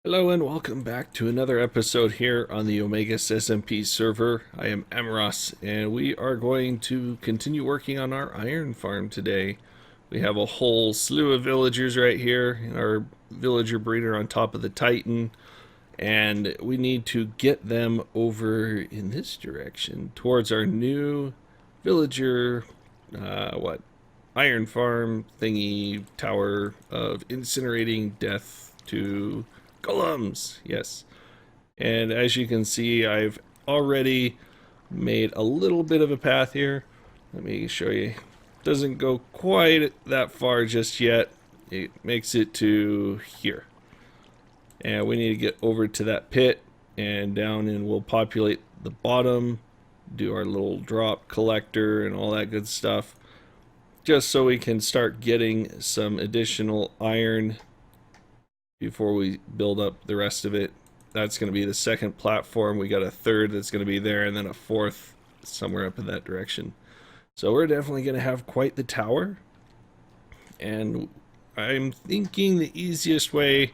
Hello and welcome back to another episode here on the Omegus SMP server. I am Amros and we are going to continue working on our iron farm today. We have a whole slew of villagers right here, our villager breeder on top of the Titan, and we need to get them over in this direction towards our new villager, iron farm thingy tower of incinerating death to golems. Yes. And as you can see, I've already made a little bit of a path here. Let me show you. Doesn't go quite that far just yet. It makes it to here. And we need to get over to that pit and down, and we'll populate the bottom, do our little drop collector and all that good stuff, just so we can start getting some additional iron before we build up the rest of it. That's going to be the second platform. We got a third that's going to be there, and then a fourth somewhere up in that direction. So we're definitely going to have quite the tower. And I'm thinking the easiest way,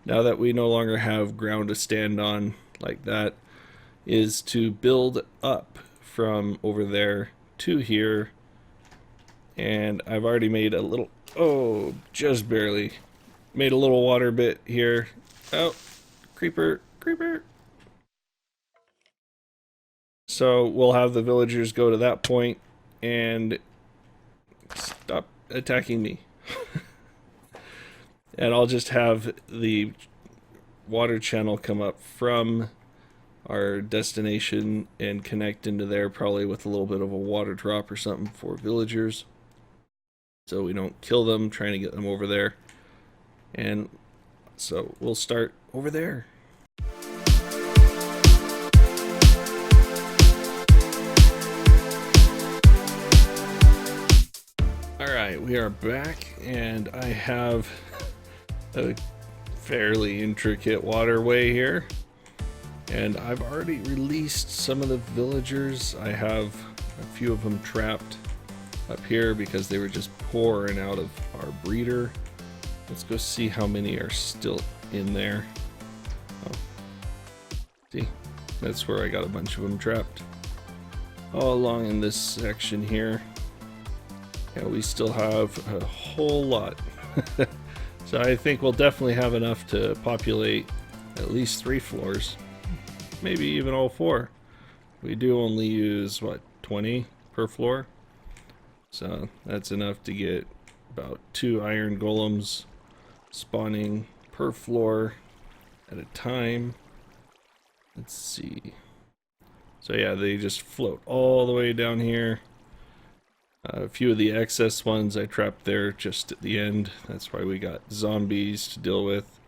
now that we no longer have ground to stand on like that, is to build up from over there to here. And I've already made a little, just barely made a little water bit here. Oh, creeper. So we'll have the villagers go to that point and stop attacking me. And I'll just have the water channel come up from our destination and connect into there, probably with a little bit of a water drop or something for villagers, so we don't kill them trying to get them over there. And so we'll start over there. Alright, we are back, and I have a fairly intricate waterway here. And I've already released some of the villagers. I have a few of them trapped up here because they were just pouring out of our breeder. Let's go see how many are still in there. Oh, see, that's where I got a bunch of them trapped. All along in this section here. Yeah, we still have a whole lot. So I think we'll definitely have enough to populate at least 3 floors. Maybe even all 4. We do only use, what, 20 per floor? So that's enough to get about 2 iron golems spawning per floor at a time. Let's see. So yeah, they just float all the way down here. A few of the excess ones I trapped there just at the end. That's why we got zombies to deal with.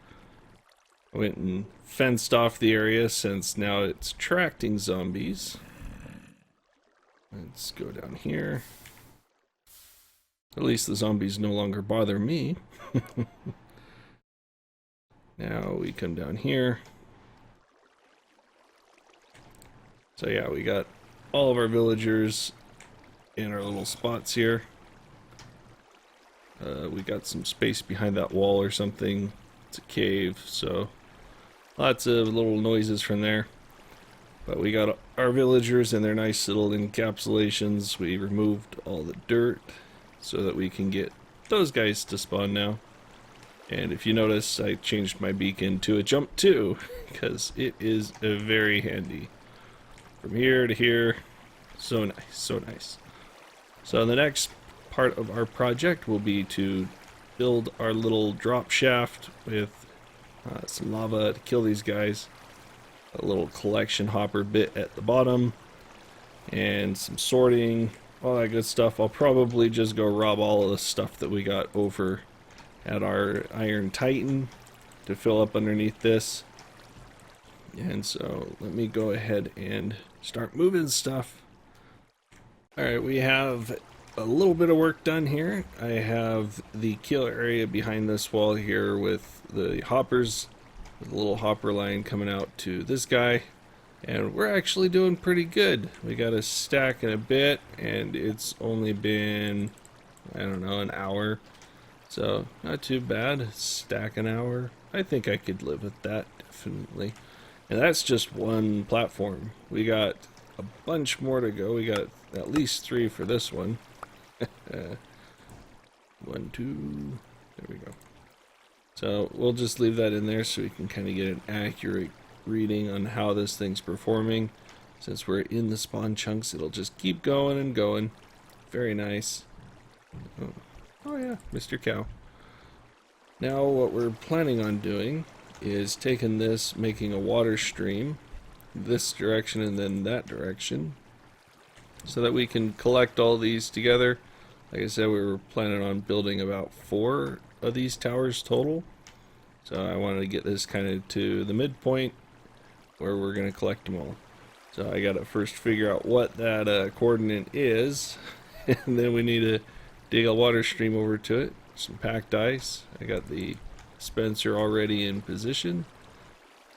I went and fenced off the area since now it's attracting zombies. Let's go down here. At least the zombies no longer bother me. Now we come down here. So yeah, we got all of our villagers in our little spots here. We got some space behind that wall or something. It's a cave, so lots of little noises from there. But we got our villagers in their nice little encapsulations. We removed all the dirt so that we can get those guys to spawn now. And if you notice, I changed my beacon to a jump 2 because it is very handy. From here to here, so nice, so nice. So the next part of our project will be to build our little drop shaft with some lava to kill these guys. A little collection hopper bit at the bottom, and some sorting, all that good stuff. I'll probably just go rob all of the stuff that we got over at our Iron Titan to fill up underneath this. And so let me go ahead and start moving stuff. Alright, we have a little bit of work done here. I have the kill area behind this wall here with the hoppers, with a little hopper line coming out to this guy. And we're actually doing pretty good. We got a stack in a bit, and it's only been, I don't know, an hour. So not too bad. Stack an hour. I think I could live with that, definitely. And that's just one platform. We got a bunch more to go. We got at least 3 for this one. 1, 2, there we go. So we'll just leave that in there so we can kind of get an accurate reading on how this thing's performing. Since we're in the spawn chunks, it'll just keep going and going. Very nice. Oh yeah, Mr. Cow. Now what we're planning on doing is taking this, making a water stream this direction and then that direction, so that we can collect all these together. Like I said, we were planning on building about 4 of these towers total. So I wanted to get this kind of to the midpoint where we're going to collect them all. So I got to first figure out what that coordinate is, and then we need to dig a water stream over to it. Some packed ice. I got the dispenser already in position.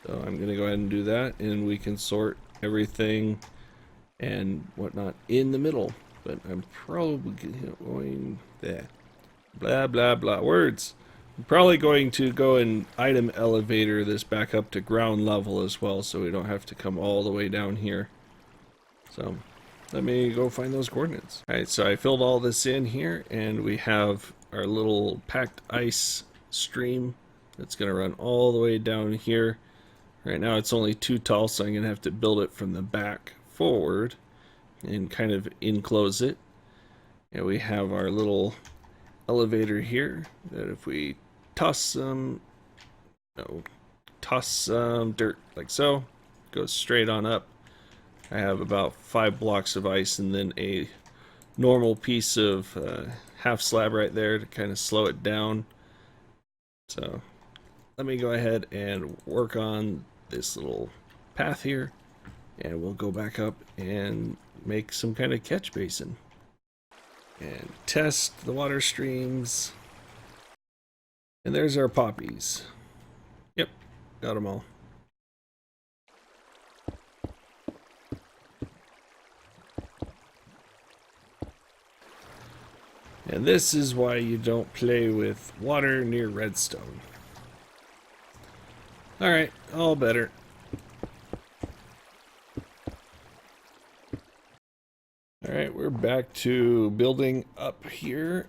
So I'm going to go ahead and do that, and we can sort everything and whatnot in the middle. But I'm probably going there. Blah, blah, blah. Words. I'm probably going to go and item elevator this back up to ground level as well, so we don't have to come all the way down here. So let me go find those coordinates. Alright, so I filled all this in here, and we have our little packed ice stream that's going to run all the way down here. Right now it's only too tall, so I'm going to have to build it from the back forward and kind of enclose it. And we have our little elevator here that if we toss some dirt like so, goes straight on up. I have about 5 blocks of ice and then a normal piece of half slab right there to kind of slow it down. So let me go ahead and work on this little path here, and we'll go back up and make some kind of catch basin and test the water streams. And there's our poppies. Yep, got them all. And this is why you don't play with water near redstone. Alright, all better. Alright, we're back to building up here.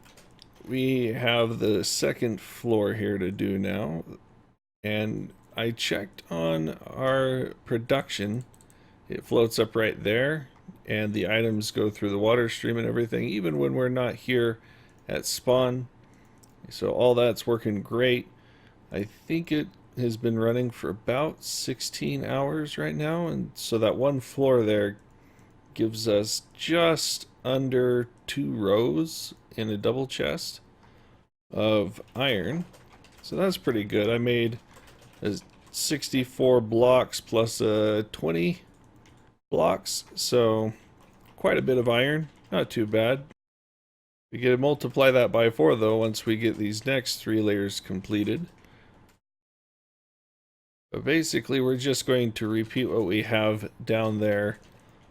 We have the second floor here to do now. And I checked on our production. It floats up right there. And the items go through the water stream and everything, even when we're not here at spawn. So all that's working great. I think it has been running for about 16 hours right now, and so that one floor there gives us just under 2 rows in a double chest of iron. So that's pretty good. I made 64 blocks plus 20 blocks, so quite a bit of iron. Not too bad. We get to multiply that by 4 though once we get these next 3 layers completed. But basically we're just going to repeat what we have down there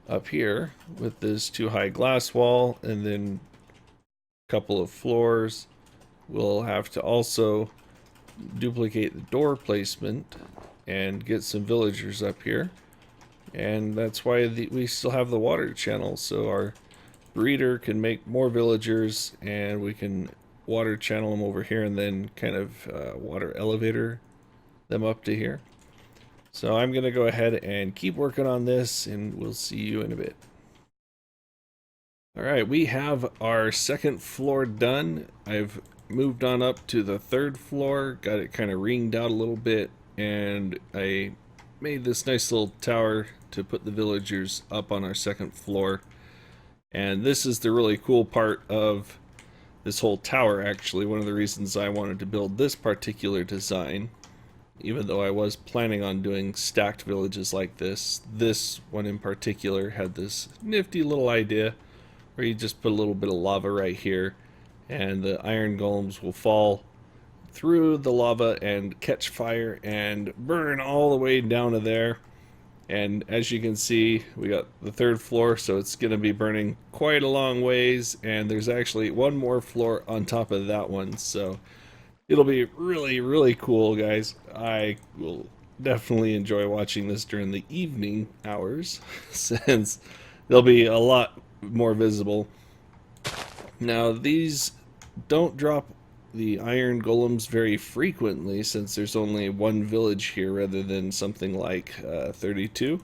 up here with this 2 high glass wall and then a couple of floors. We'll have to also duplicate the door placement and get some villagers up here. And that's why we still have the water channel, so our breeder can make more villagers and we can water channel them over here and then kind of water elevator them up to here. So I'm going to go ahead and keep working on this, and we'll see you in a bit. Alright, we have our second floor done. I've moved on up to the 3rd floor, got it kind of ringed out a little bit, and I made this nice little tower to put the villagers up on our 2nd floor. And this is the really cool part of this whole tower, actually. One of the reasons I wanted to build this particular design, even though I was planning on doing stacked villages like this. This one in particular had this nifty little idea where you just put a little bit of lava right here, and the iron golems will fall through the lava and catch fire and burn all the way down to there. And as you can see, we got the 3rd floor, so it's going to be burning quite a long ways, and there's actually one more floor on top of that one. So It'll be really, really cool, guys. I will definitely enjoy watching this during the evening hours since they'll be a lot more visible. Now, these don't drop the iron golems very frequently since there's only one village here rather than something like 32.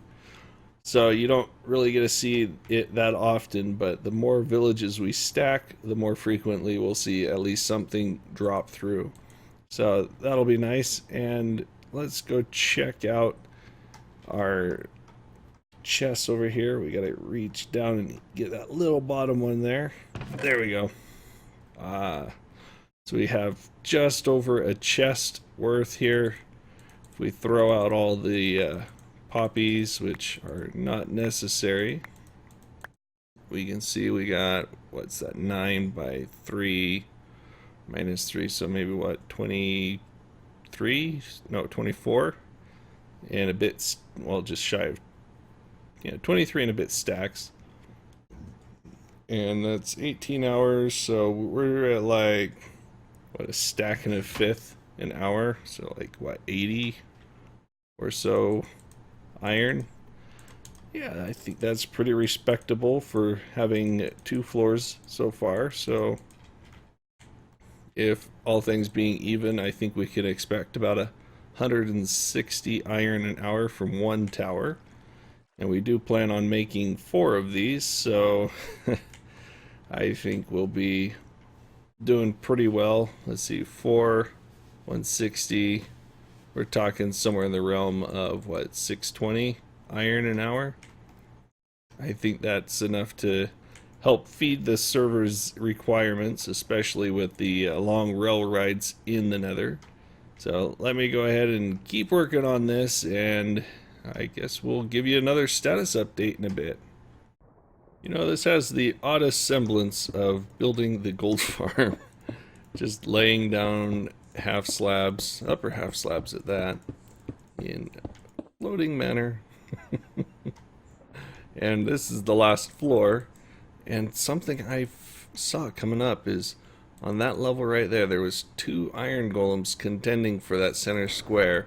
So you don't really get to see it that often, but the more villages we stack, the more frequently we'll see at least something drop through. So that'll be nice. And let's go check out our chests over here. We gotta reach down and get that little bottom one there. There we go. So we have just over a chest worth here. If we throw out all the poppies, which are not necessary, we can see we got, what's that, 9 by 3 minus 3, so maybe what, 23? No, 24? And a bit, well, just shy of, 23 and a bit stacks. And that's 18 hours, so we're at like, what, a stack and a fifth an hour, so like, what, 80 or so iron. Yeah, I think that's pretty respectable for having 2 floors so far. So if all things being even, I think we could expect about 160 iron an hour from one tower. And we do plan on making 4 of these, so I think we'll be doing pretty well. Let's see, 4, 160. We're talking somewhere in the realm of, what, 620 iron an hour? I think that's enough to help feed the server's requirements, especially with the long rail rides in the nether. So let me go ahead and keep working on this, and I guess we'll give you another status update in a bit. You know, this has the oddest semblance of building the gold farm. Just laying down half slabs, upper half slabs at that, in floating manner. And this is the last floor. And something I saw coming up is on that level right there, there was 2 iron golems contending for that center square.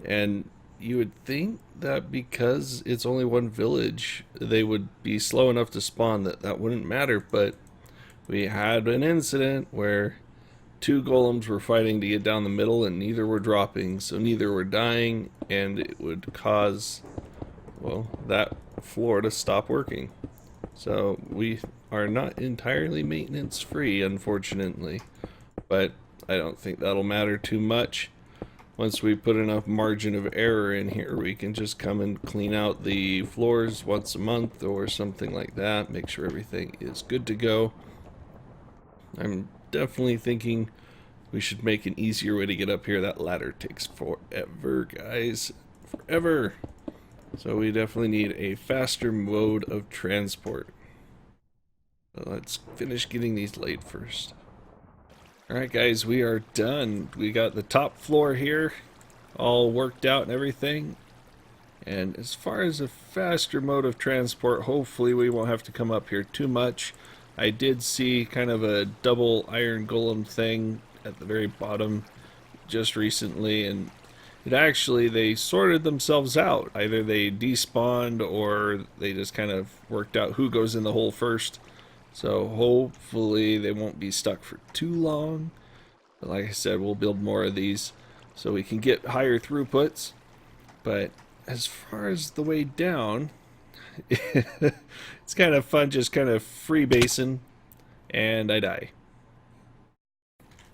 And you would think that because it's only one village, they would be slow enough to spawn that that wouldn't matter. But we had an incident where 2 golems were fighting to get down the middle and neither were dropping, so neither were dying, and it would cause, well, that floor to stop working. So we are not entirely maintenance free, unfortunately, but I don't think that'll matter too much. Once we put enough margin of error in here, we can just come and clean out the floors once a month or something like that, make sure everything is good to go. I'm definitely thinking we should make an easier way to get up here. That ladder takes forever, guys. Forever. So we definitely need a faster mode of transport. So let's finish getting these laid first. Alright guys, we are done. We got the top floor here all worked out and everything. And as far as a faster mode of transport, hopefully we won't have to come up here too much. I did see kind of a double iron golem thing at the very bottom just recently, and it actually, they sorted themselves out. Either they despawned or they just kind of worked out who goes in the hole first. So hopefully they won't be stuck for too long. But like I said, we'll build more of these so we can get higher throughputs. But as far as the way down, it's kind of fun just kind of freebasing, and I die.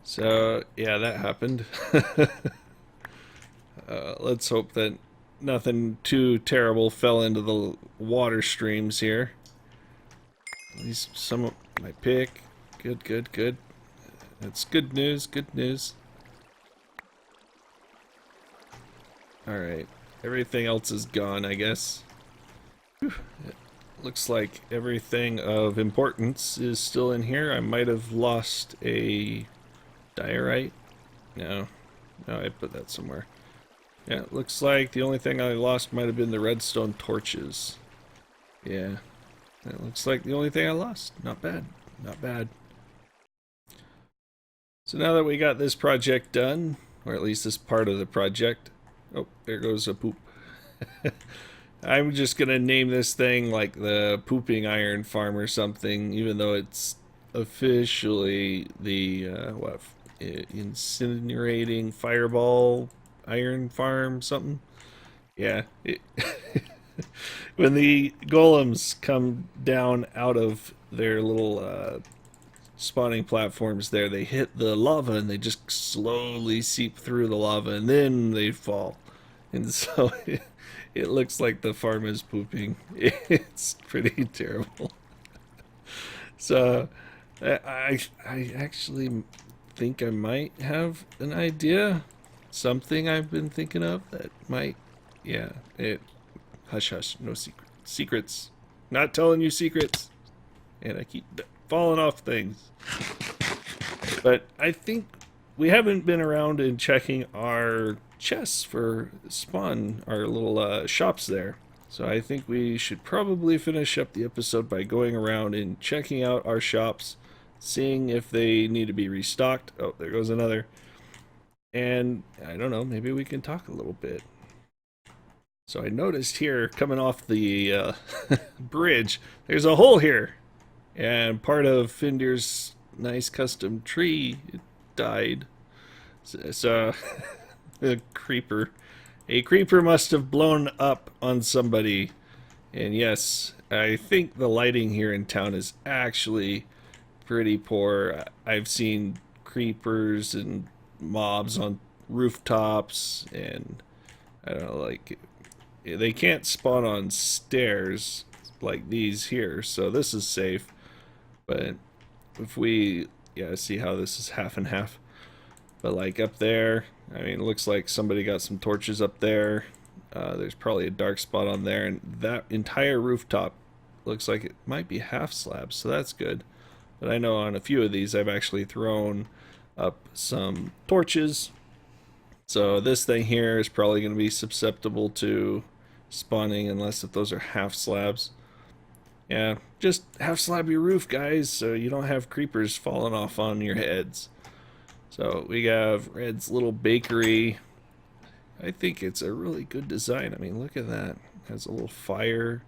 So yeah, that happened. Let's hope that nothing too terrible fell into the water streams here. At least some of my pick. Good, good, good. That's good news, good news. Alright, everything else is gone, I guess. Whew. It looks like everything of importance is still in here. I might have lost a diorite. No, I put that somewhere. Yeah, it looks like the only thing I lost might have been the redstone torches. Yeah, it looks like the only thing I lost. Not bad, not bad. So now that we got this project done, or at least this part of the project, oh, there goes a poop. I'm just gonna name this thing like the pooping iron farm or something, even though it's officially the incinerating fireball iron farm something. Yeah, when the golems come down out of their little spawning platforms there, they hit the lava and they just slowly seep through the lava and then they fall. And so it looks like the farm is pooping. It's pretty terrible. So I actually think I might have an idea. Something I've been thinking of that might, yeah, it, hush hush, no secrets. Not telling you secrets. And I keep falling off things. But I think we haven't been around and checking our chests for spawn, our little shops there. So I think we should probably finish up the episode by going around and checking out our shops, seeing if they need to be restocked. Oh, there goes another. And I don't know, maybe we can talk a little bit. So I noticed here, coming off the bridge, there's a hole here. And part of Finder's nice custom tree died. So a creeper must have blown up on somebody. And yes, I think the lighting here in town is actually pretty poor. I've seen creepers and mobs on rooftops, and I don't know, like, they can't spawn on stairs like these here, so this is safe. But if we, yeah, see how this is half and half. But like up there, I mean, it looks like somebody got some torches up there. There's probably a dark spot on there, and that entire rooftop looks like it might be half slabs, so that's good. But I know on a few of these I've actually thrown up some torches. So this thing here is probably going to be susceptible to spawning unless if those are half slabs. Yeah, just half slab your roof, guys, so you don't have creepers falling off on your heads. So we have Red's little bakery. I think it's a really good design. I mean, look at that. It has a little fire.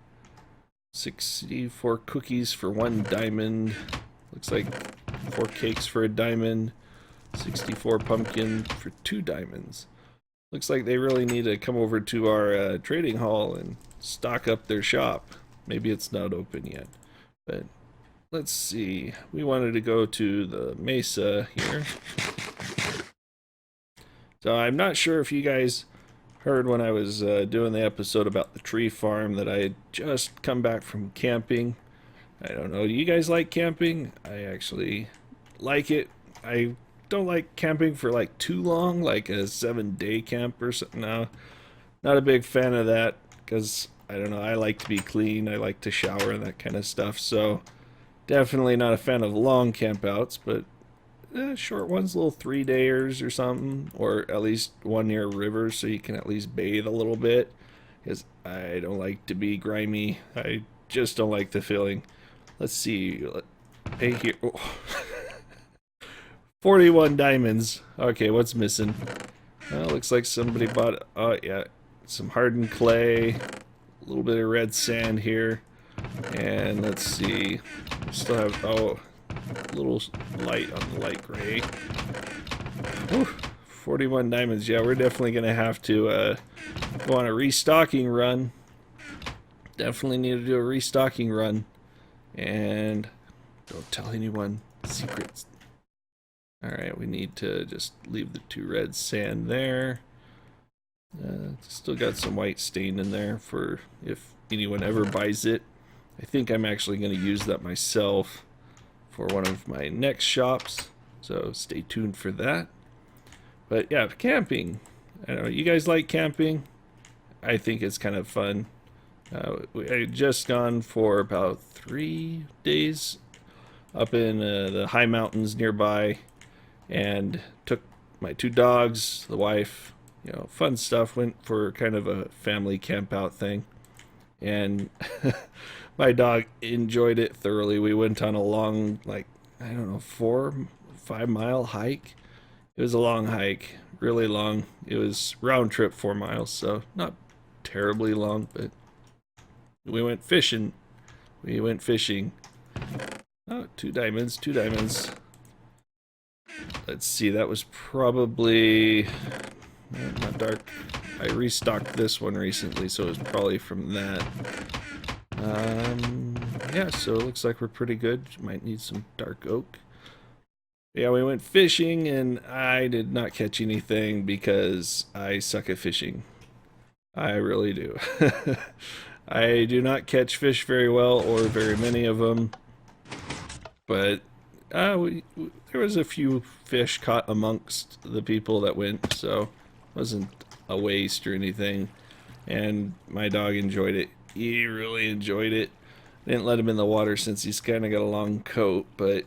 64 cookies for 1 diamond. Looks like 4 cakes for a diamond. 64 pumpkin for 2 diamonds. Looks like they really need to come over to our trading hall and stock up their shop. Maybe it's not open yet, but let's see. We wanted to go to the mesa here. So I'm not sure if you guys heard when I was doing the episode about the tree farm that I had just come back from camping. I don't know, do you guys like camping? I actually like it. I don't like camping for like too long, like a 7-day camp or something. No, not a big fan of that, because I don't know, I like to be clean, I like to shower and that kind of stuff, so definitely not a fan of long campouts, but short ones, little 3-dayers or something, or at least one near a river so you can at least bathe a little bit, because I don't like to be grimy. I just don't like the feeling. Let's see, hey here, oh. 41 diamonds. Okay, what's missing? Well, looks like somebody bought, oh yeah, some hardened clay, a little bit of red sand here, and let's see, still have, oh, a little light on the light gray. Whew, 41 diamonds. Yeah, we're definitely gonna have to go on a restocking run. Definitely need to do a restocking run, and don't tell anyone secrets. Alright, we need to just leave the 2 red sand there. Still got some white stain in there for if anyone ever buys it. I think I'm actually going to use that myself for one of my next shops, so stay tuned for that. But yeah, camping. I don't know, you guys like camping? I think it's kind of fun. I just gone for about 3 days up in the high mountains nearby, and took my 2 dogs, the wife, you know, fun stuff. Went for kind of a family camp out thing, and my dog enjoyed it thoroughly. We went on a long, like, I don't know, 4-5 mile hike, was a long hike, really long. It was round trip 4 miles, so not terribly long, but we went fishing. We went fishing. Oh, 2 diamonds, 2 diamonds. Let's see, that was probably not dark. I restocked this one recently, so it was probably from that. Yeah, so it looks like we're pretty good. Might need some dark oak. Yeah, we went fishing, and I did not catch anything because I suck at fishing. I really do. I do not catch fish very well, or very many of them. But there was a few fish caught amongst the people that went, so it wasn't a waste or anything. And my dog enjoyed it. He really enjoyed it. Didn't let him in the water since he's kind of got a long coat, but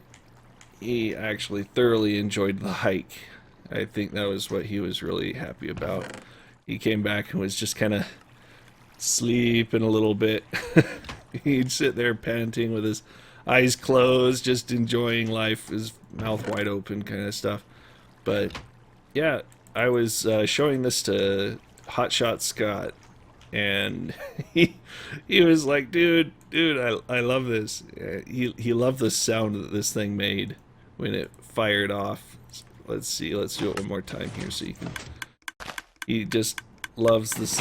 he actually thoroughly enjoyed the hike. I think that was what he was really happy about. He came back and was just kind of sleeping a little bit. He'd sit there panting with his eyes closed, just enjoying life, his mouth wide open kind of stuff. But yeah, I was showing this to Hotshot Scott, and he was like, dude, I love this. He loved the sound that this thing made when it fired off. Let's see, let's do it one more time here so you can. He just loves this,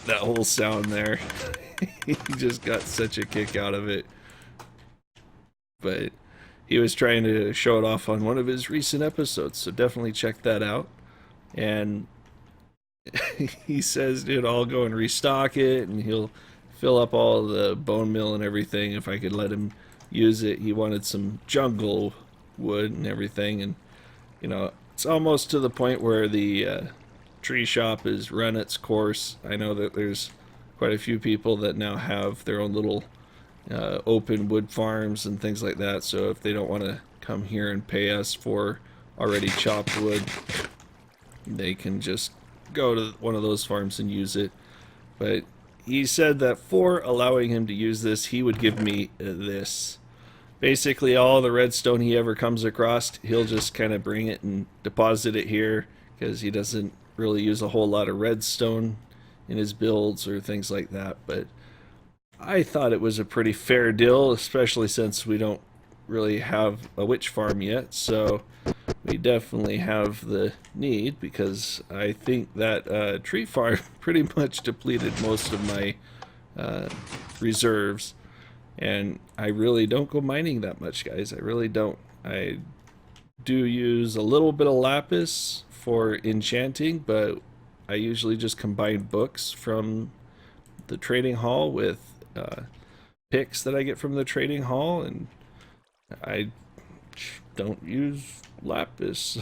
that whole sound there. He just got such a kick out of it. But he was trying to show it off on one of his recent episodes, so definitely check that out. And he says, dude, I'll go and restock it, and he'll fill up all the bone meal and everything if I could let him use it. He wanted some jungle wood and everything, and you know, it's almost to the point where the tree shop has run its course. I know that there's quite a few people that now have their own little open wood farms and things like that, so if they don't want to come here and pay us for already chopped wood, they can just go to one of those farms and use it. But he said that for allowing him to use this, he would give me this. Basically all the redstone he ever comes across, he'll just kind of bring it and deposit it here, because he doesn't really use a whole lot of redstone in his builds or things like that. But I thought it was a pretty fair deal, especially since we don't really have a witch farm yet, so we definitely have the need, because I think that tree farm pretty much depleted most of my reserves, and I really don't go mining that much, guys. I really don't. I do use a little bit of lapis for enchanting, but I usually just combine books from the trading hall with picks that I get from the trading hall, and I don't use lapis.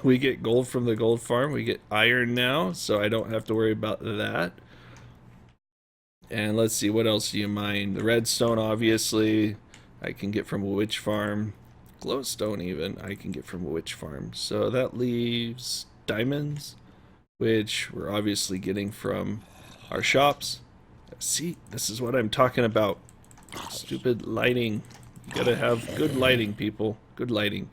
We get gold from the gold farm. We get iron now, so I don't have to worry about that. And let's see, what else do you mine? The redstone, obviously, I can get from a witch farm. Glowstone, even, I can get from a witch farm. So that leaves diamonds, which we're obviously getting from our shops. See, this is what I'm talking about. Stupid lighting. You gotta have good lighting, people. Good lighting.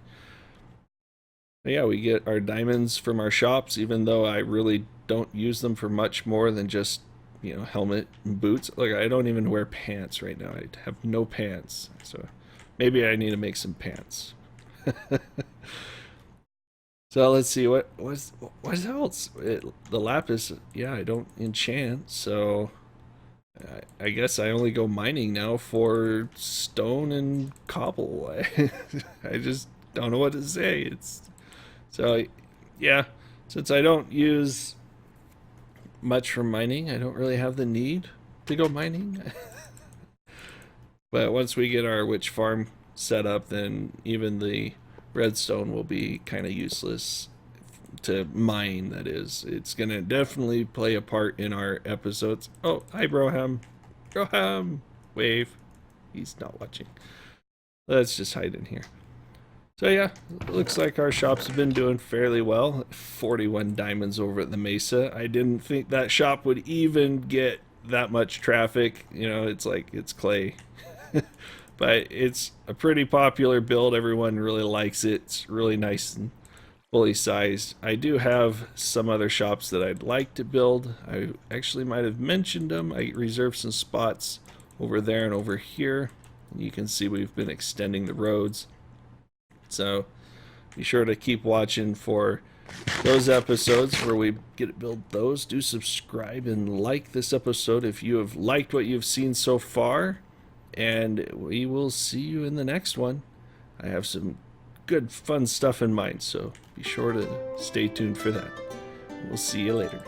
But yeah, we get our diamonds from our shops, even though I really don't use them for much more than just, you know, helmet and boots. Like, I don't even wear pants right now. I have no pants. So maybe I need to make some pants. So let's see, what else? The lapis, yeah, I don't enchant, so I guess I only go mining now for stone and cobble. I just don't know what to say. So yeah, since I don't use much for mining, I don't really have the need to go mining. But once we get our witch farm set up, then even the redstone will be kind of useless to mine, that is. It's gonna definitely play a part in our episodes. Oh, hi Broham. Broham! Wave. He's not watching. Let's just hide in here. So yeah, it looks like our shops have been doing fairly well. 41 diamonds over at the Mesa. I didn't think that shop would even get that much traffic. You know, it's like, it's clay. But it's a pretty popular build. Everyone really likes it. It's really nice and fully sized. I do have some other shops that I'd like to build. I actually might have mentioned them. I reserved some spots over there and over here. You can see we've been extending the roads. So be sure to keep watching for those episodes where we get to build those. Do subscribe and like this episode if you have liked what you've seen so far. And we will see you in the next one. I have some good fun stuff in mind, so be sure to stay tuned for that. We'll see you later.